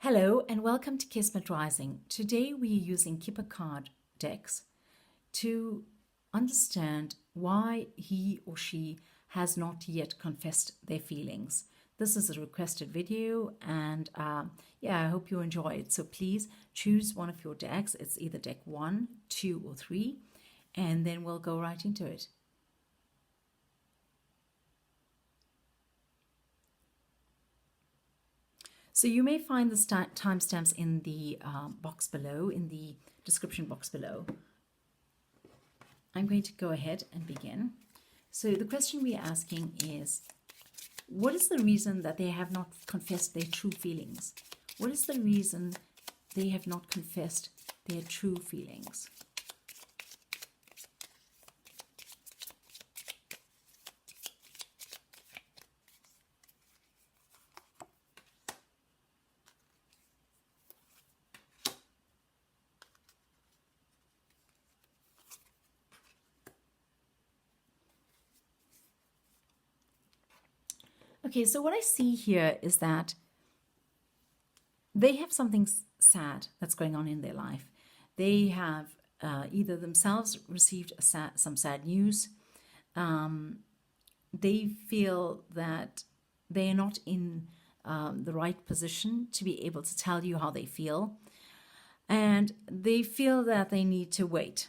Hello and welcome to Kismet Rising. Today we are using Kipper Card decks to understand why he or she has not yet confessed their feelings. This is a requested video and I hope you enjoy it. So please choose one of your decks. It's either deck 1, 2 or 3 and then we'll go right into it. So you may find the timestamps in the box below, in the description box below. I'm going to go ahead and begin. So the question we're asking is, what is the reason that they have not confessed their true feelings? What is the reason they have not confessed their true feelings? Okay, so what I see here is that they have something sad that's going on in their life. They have either themselves received some sad news. They feel that they are not in the right position to be able to tell you how they feel. And they feel that they need to wait,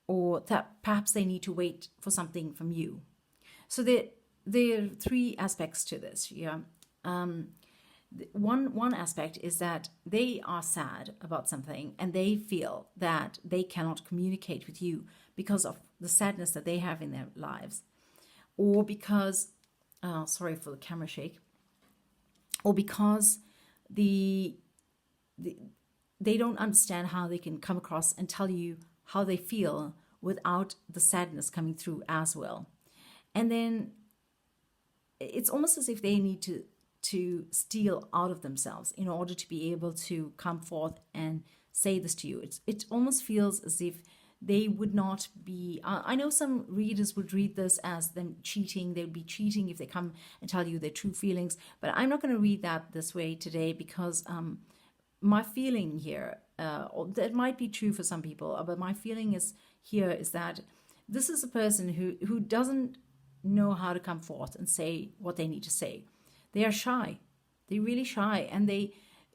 or that perhaps they need to wait for something from you. So there are three aspects to this. One aspect is that they are sad about something and they feel that they cannot communicate with you because of the sadness that they have in their lives, or because sorry for the camera shake, or because they don't understand how they can come across and tell you how they feel without the sadness coming through as well. And then it's almost as if they need to steal out of themselves in order to be able to come forth and say this to you. It almost feels as if they would not be, I know some readers would read this as them cheating. They would be cheating if they come and tell you their true feelings, but I'm not going to read that this way today, because my feeling here, that might be true for some people, but my feeling is that this is a person who doesn't know how to come forth and say what they need to say. They are shy. They're really shy, and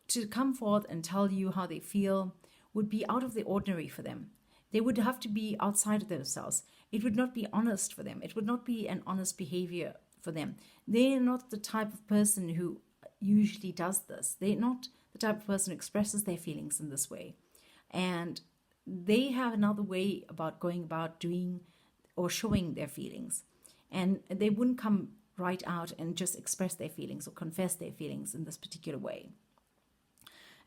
to come forth and tell you how they feel would be out of the ordinary for them. They would have to be outside of themselves. It would not be honest for them. It would not be an honest behavior for them. They're not the type of person who usually does this. They're not the type of person who expresses their feelings in this way. And they have another way about going about doing or showing their feelings. And they wouldn't come right out and just express their feelings or confess their feelings in this particular way.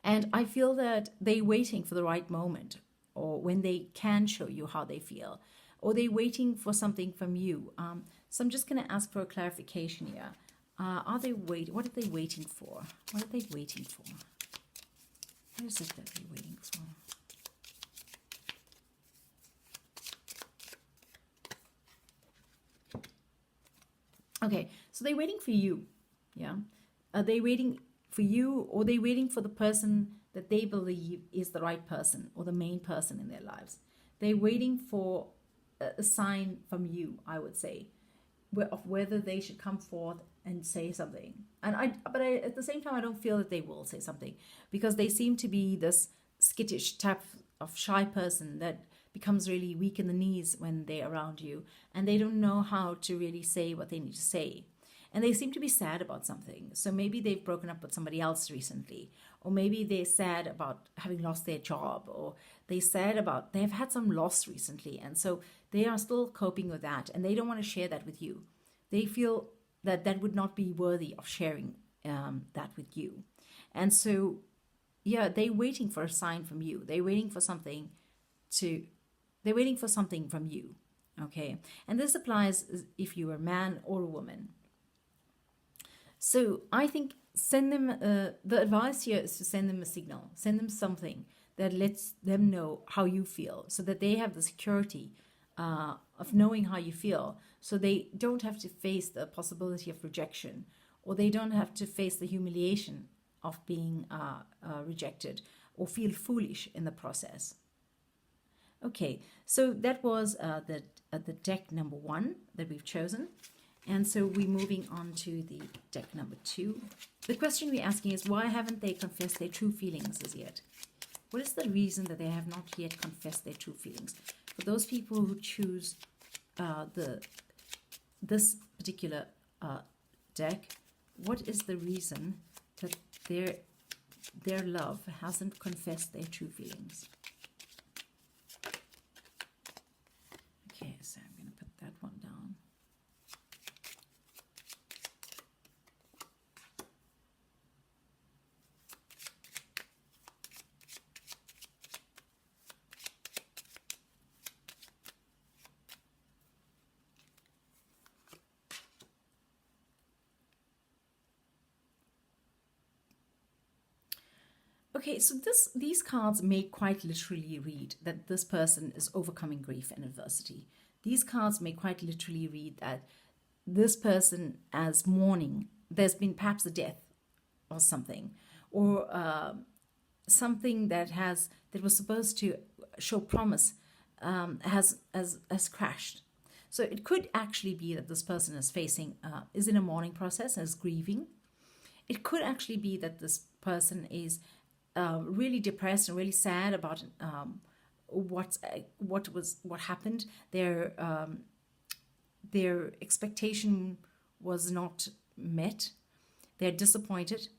And I feel that they're waiting for the right moment, or when they can show you how they feel, or they're waiting for something from you. So I'm just going to ask for a clarification here. What are they waiting for? What are they waiting for? What is it that they're waiting for? Okay, so they're waiting for you, yeah? Are they waiting for you, or they waiting for the person that they believe is the right person or the main person in their lives? They're waiting for a sign from you, I would say, of whether they should come forth and say something. But at the same time, I don't feel that they will say something, because they seem to be this skittish type of shy person that becomes really weak in the knees when they're around you, and they don't know how to really say what they need to say. And they seem to be sad about something. So maybe they've broken up with somebody else recently, or maybe they're sad about having lost their job, or they're sad about they've had some loss recently, and so they are still coping with that, and they don't want to share that with you. They feel that that would not be worthy of sharing that with you. And so, yeah, they're waiting for a sign from you. They're waiting for something from you, okay? And this applies if you're a man or a woman. So I think send them, the advice here is to send them a signal, send them something that lets them know how you feel, so that they have the security of knowing how you feel, so they don't have to face the possibility of rejection, or they don't have to face the humiliation of being rejected or feel foolish in the process. Okay, so that was the deck number 1 that we've chosen. And so we're moving on to the deck number 2. The question we're asking is, why haven't they confessed their true feelings as yet? What is the reason that they have not yet confessed their true feelings? For those people who choose this particular deck, what is the reason that their love hasn't confessed their true feelings? Okay, so I'm going to put that one down. Okay, so these cards may quite literally read that this person is overcoming grief and adversity. These cards may quite literally read that this person is mourning. There's been perhaps a death or something, or something that was supposed to show promise has crashed. So it could actually be that this person is in a mourning process, is grieving. It could actually be that this person is really depressed and really sad about what happened. Their expectation was not met. They're disappointed,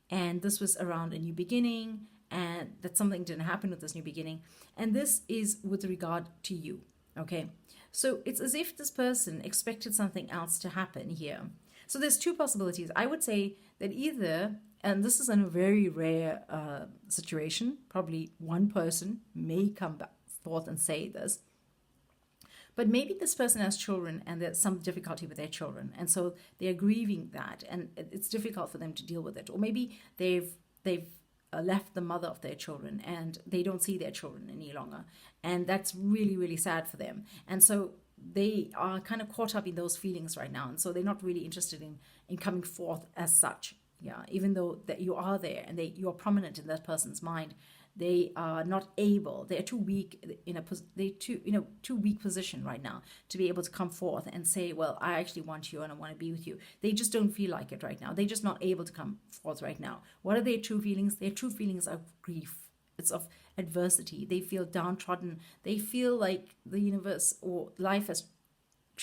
and this was around a new beginning, and that something didn't happen with this new beginning. And this is with regard to you. Okay, so it's as if this person expected something else to happen here. So there's two possibilities. I would say that either, and this is a very rare situation, probably one person may come forth and say this, but maybe this person has children and there's some difficulty with their children, and so they're grieving that, and it's difficult for them to deal with it. Or maybe they've left the mother of their children and they don't see their children any longer, and that's really, really sad for them. And so they are kind of caught up in those feelings right now, and so they're not really interested in coming forth as such. Yeah, even though that you are there and you are prominent in that person's mind, they are not able. They are too weak too weak position right now to be able to come forth and say, well, I actually want you and I want to be with you. They just don't feel like it right now. They're just not able to come forth right now. What are their true feelings? Their true feelings are grief. It's of adversity. They feel downtrodden. They feel like the universe or life has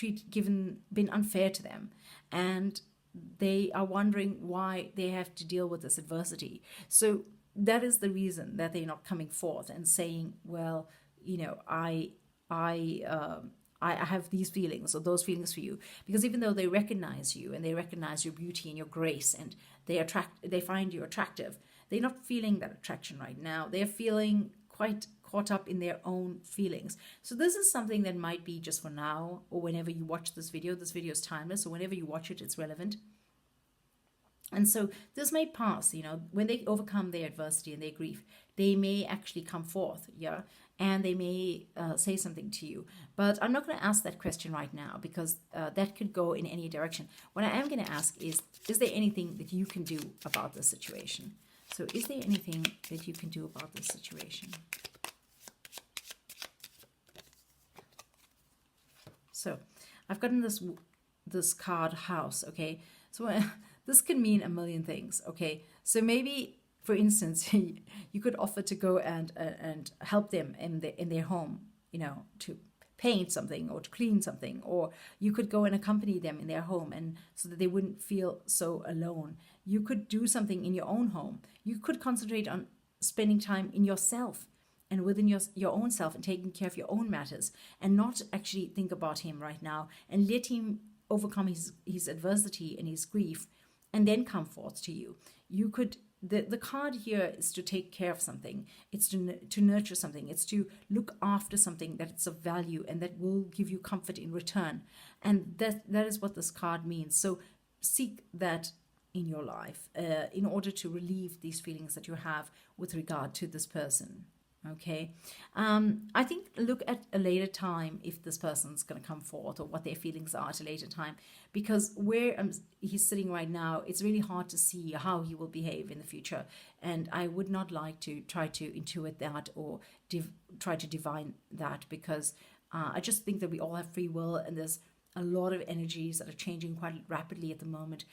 been unfair to them, and they are wondering why they have to deal with this adversity. So that is the reason that they're not coming forth and saying, well, I have these feelings or those feelings for you. Because even though they recognize you and they recognize your beauty and your grace, and they find you attractive, they're not feeling that attraction right now. They're feeling quite caught up in their own feelings. So this is something that might be just for now, or whenever you watch this video. This video is timeless, so whenever you watch it, it's relevant. And so this may pass, when they overcome their adversity and their grief, they may actually come forth, yeah, and they may say something to you. But I'm not going to ask that question right now, because that could go in any direction. What I am going to ask is there anything that you can do about this situation? So is there anything that you can do about this situation? So I've gotten this card, house, okay? So this can mean a million things, okay? So maybe, for instance, you could offer to go and help them in their home, to paint something or to clean something, or you could go and accompany them in their home, and so that they wouldn't feel so alone. You could do something in your own home. You could concentrate on spending time in yourself and within your own self and taking care of your own matters, and not actually think about him right now, and let him overcome his adversity and his grief, and then come forth to you. You could, the card here is to take care of something. It's to nurture something. It's to look after something that it's of value and that will give you comfort in return. And that is what this card means. So seek that in your life in order to relieve these feelings that you have with regard to this person. Okay. I think look at a later time if this person's going to come forth or what their feelings are at a later time. Because where he's sitting right now, it's really hard to see how he will behave in the future. And I would not like to try to intuit that or try to divine that, because I just think that we all have free will, and there's a lot of energies that are changing quite rapidly at the moment.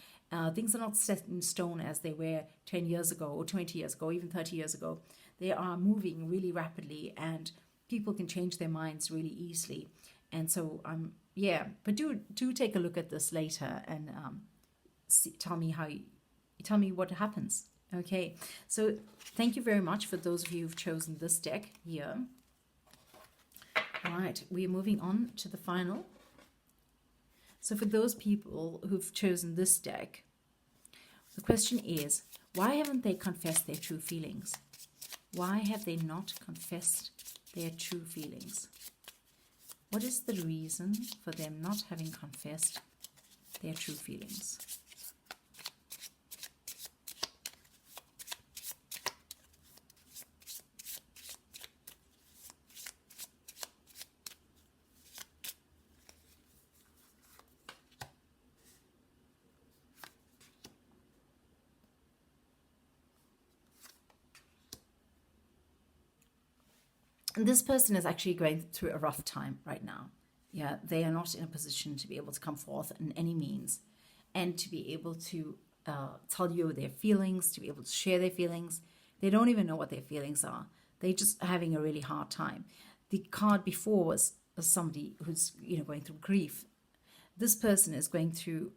Things are not set in stone as they were 10 years ago or 20 years ago, even 30 years ago. They are moving really rapidly, and people can change their minds really easily. And so, yeah, but do take a look at this later and tell me what happens. Okay, so thank you very much for those of you who've chosen this deck here. All right, we're moving on to the final. So for those people who've chosen this deck, the question is, why haven't they confessed their true feelings? Why have they not confessed their true feelings? What is the reason for them not having confessed their true feelings? And this person is actually going through a rough time right now. Yeah, they are not in a position to be able to come forth in any means and to be able to tell you their feelings, to be able to share their feelings. They don't even know what their feelings are. They're just having a really hard time. The card before was somebody who's going through grief. This person is going through,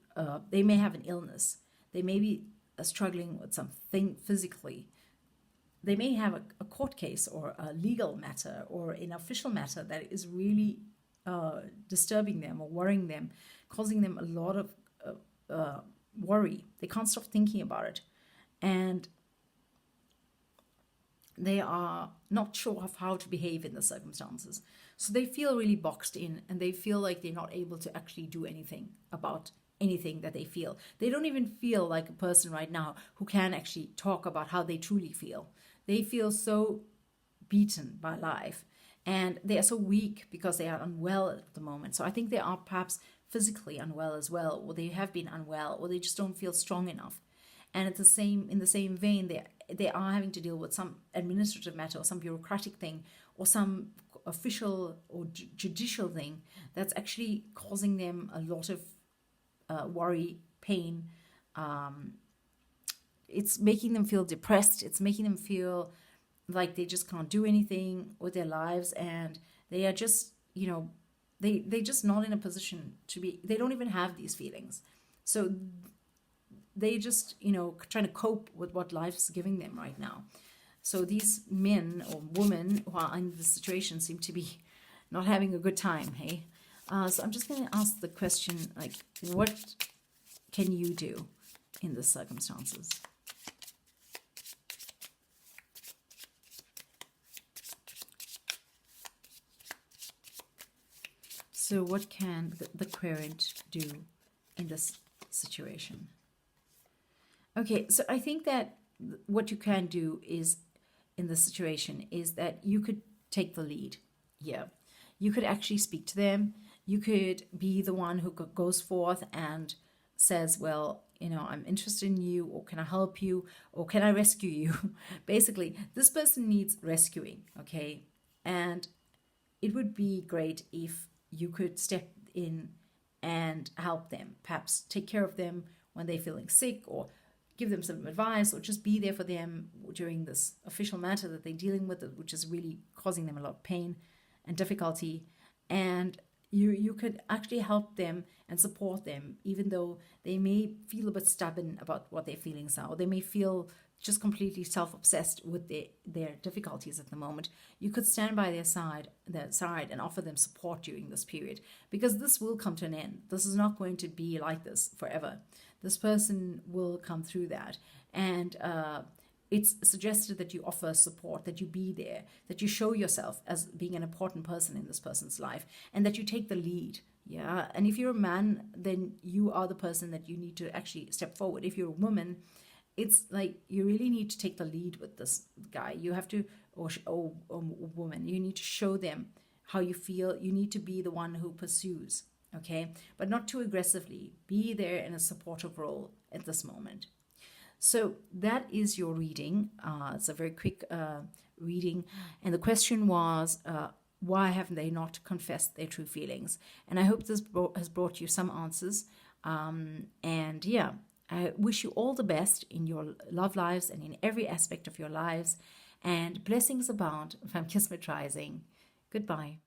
they may have an illness. They may be struggling with something physically. They may have a court case or a legal matter or an official matter that is really disturbing them or worrying them, causing them a lot of worry. They can't stop thinking about it. And they are not sure of how to behave in the circumstances. So they feel really boxed in, and they feel like they're not able to actually do anything about anything that they feel. They don't even feel like a person right now who can actually talk about how they truly feel. They feel so beaten by life, and they are so weak because they are unwell at the moment. So I think they are perhaps physically unwell as well, or they have been unwell, or they just don't feel strong enough. And in the same vein, they are having to deal with some administrative matter or some bureaucratic thing or some official or judicial thing that's actually causing them a lot of worry, pain. It's making them feel depressed. It's making them feel like they just can't do anything with their lives, and they are just, they're just not in a position to be, they don't even have these feelings. So they just, trying to cope with what life's giving them right now. So these men or women who are in this situation seem to be not having a good time, hey? So I'm just going to ask the question, like, what can you do in the circumstances? So what can the querent do in this situation? Okay, so I think that what you can do is, in this situation, is that you could take the lead. Yeah, you could actually speak to them. You could be the one who goes forth and says, well, I'm interested in you, or can I help you, or can I rescue you? Basically, this person needs rescuing, okay? And it would be great if you could step in and help them, perhaps take care of them when they're feeling sick, or give them some advice, or just be there for them during this official matter that they're dealing with, which is really causing them a lot of pain and difficulty. And you could actually help them and support them, even though they may feel a bit stubborn about what their feelings are, or they may feel just completely self-obsessed with their difficulties at the moment. You could stand by their side and offer them support during this period, because this will come to an end. This is not going to be like this forever. This person will come through that, and it's suggested that you offer support, that you be there, that you show yourself as being an important person in this person's life, and that you take the lead. Yeah, and if you're a man, then you are the person that you need to actually step forward. If you're a woman, it's like you really need to take the lead with this guy. You have to, or woman, you need to show them how you feel. You need to be the one who pursues, okay? But not too aggressively. Be there in a supportive role at this moment. So that is your reading. It's a very quick reading. And the question was, why haven't they not confessed their true feelings? And I hope this has brought you some answers. And yeah, I wish you all the best in your love lives and in every aspect of your lives. And blessings abound from Kismet Rising. Goodbye.